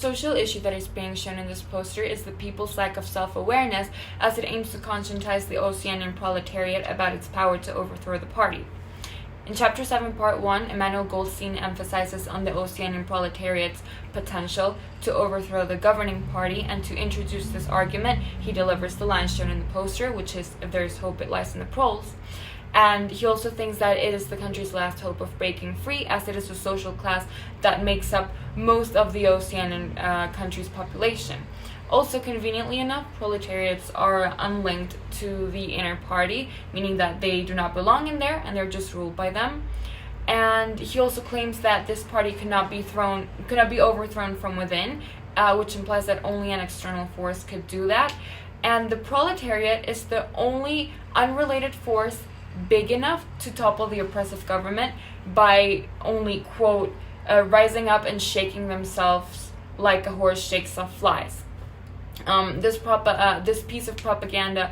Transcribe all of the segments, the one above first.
social issue that is being shown in this poster is the people's lack of self-awareness, as it aims to conscientize the Oceanian proletariat about its power to overthrow the party. In Chapter 7, Part 1, Emmanuel Goldstein emphasizes on the Oceanian proletariat's potential to overthrow the governing party, and to introduce this argument, he delivers the line shown in the poster, which is, "If there is hope, it lies in the proles." And he also thinks that it is the country's last hope of breaking free, as it is a social class that makes up most of the Oceanian country's population. Also, conveniently enough, proletariats are unlinked to the inner party, meaning that they do not belong in there and they're just ruled by them. And he also claims that this party could not be overthrown from within, which implies that only an external force could do that. And the proletariat is the only unrelated force big enough to topple the oppressive government by only, quote, rising up and shaking themselves like a horse shakes off flies. This piece of propaganda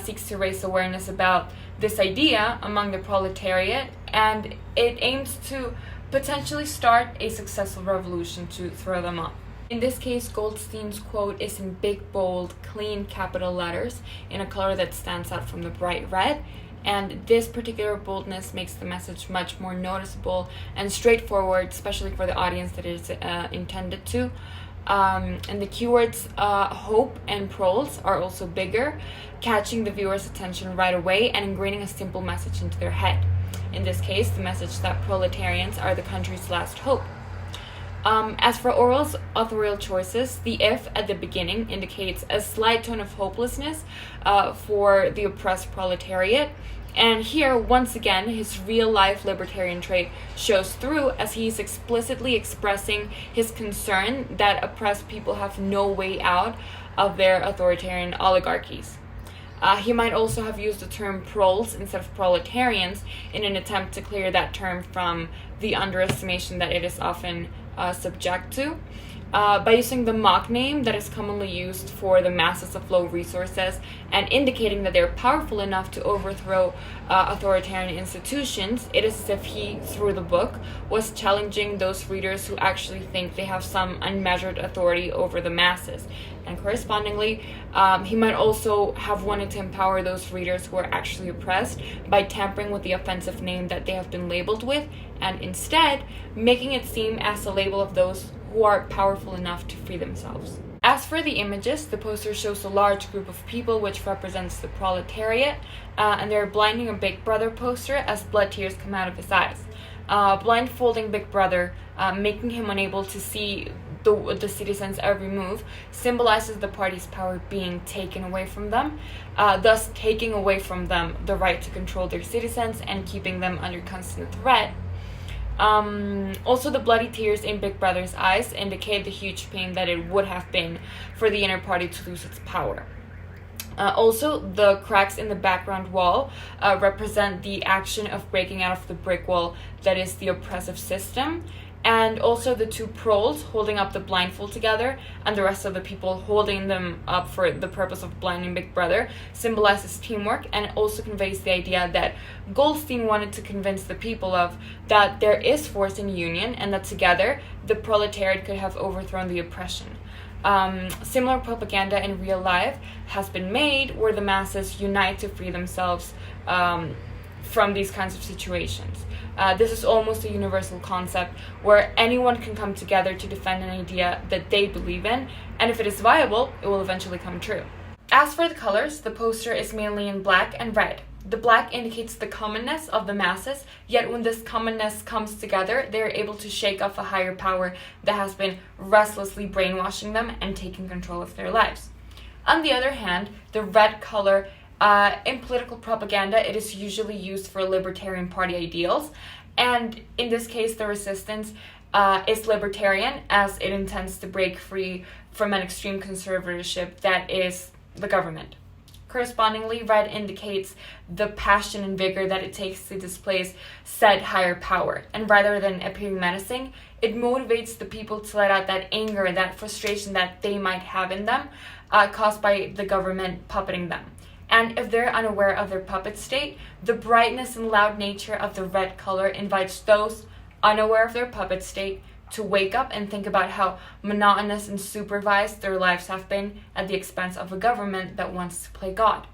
seeks to raise awareness about this idea among the proletariat, and it aims to potentially start a successful revolution to throw them off. In this case, Goldstein's quote is in big, bold, clean capital letters in a color that stands out from the bright red. And this particular boldness makes the message much more noticeable and straightforward, especially for the audience that it is intended to. And the keywords hope and proles are also bigger, catching the viewer's attention right away and ingraining a simple message into their head. In this case, the message that proletarians are the country's last hope. As for Orwell's authorial choices, the "if" at the beginning indicates a slight tone of hopelessness for the oppressed proletariat. And here, once again, his real-life libertarian trait shows through, as he is explicitly expressing his concern that oppressed people have no way out of their authoritarian oligarchies. He might also have used the term proles instead of proletarians in an attempt to clear that term from the underestimation that it is often subject to. By using the mock name that is commonly used for the masses of low resources and indicating that they're powerful enough to overthrow authoritarian institutions, it is as if he, through the book, was challenging those readers who actually think they have some unmeasured authority over the masses. And correspondingly, he might also have wanted to empower those readers who are actually oppressed by tampering with the offensive name that they have been labeled with, and instead making it seem as a label of those who are powerful enough to free themselves. As for the images, the poster shows a large group of people which represents the proletariat, and they're blinding a Big Brother poster as blood tears come out of his eyes. Blindfolding Big Brother, making him unable to see the citizens' every move, symbolizes the party's power being taken away from them, thus taking away from them the right to control their citizens and keeping them under constant threat. Also, the bloody tears in Big Brother's eyes indicate the huge pain that it would have been for the inner party to lose its power. Also, the cracks in the background wall represent the action of breaking out of the brick wall that is the oppressive system. And also the two proles holding up the blindfold together and the rest of the people holding them up for the purpose of blinding Big Brother symbolizes teamwork, and it also conveys the idea that Goldstein wanted to convince the people of that there is force in union and that together the proletariat could have overthrown the oppression. Similar propaganda in real life has been made where the masses unite to free themselves from these kinds of situations. This is almost a universal concept where anyone can come together to defend an idea that they believe in, and if it is viable, it will eventually come true. As for the colors, the poster is mainly in black and red. The black indicates the commonness of the masses, yet when this commonness comes together, they are able to shake off a higher power that has been restlessly brainwashing them and taking control of their lives. On the other hand, the red color in political propaganda, it is usually used for libertarian party ideals, and in this case, the resistance is libertarian, as it intends to break free from an extreme conservatorship that is the government. Correspondingly, red indicates the passion and vigor that it takes to displace said higher power, and rather than appearing menacing, it motivates the people to let out that anger and that frustration that they might have in them, caused by the government puppeting them. And if they're unaware of their puppet state, the brightness and loud nature of the red color invites those unaware of their puppet state to wake up and think about how monotonous and supervised their lives have been at the expense of a government that wants to play God.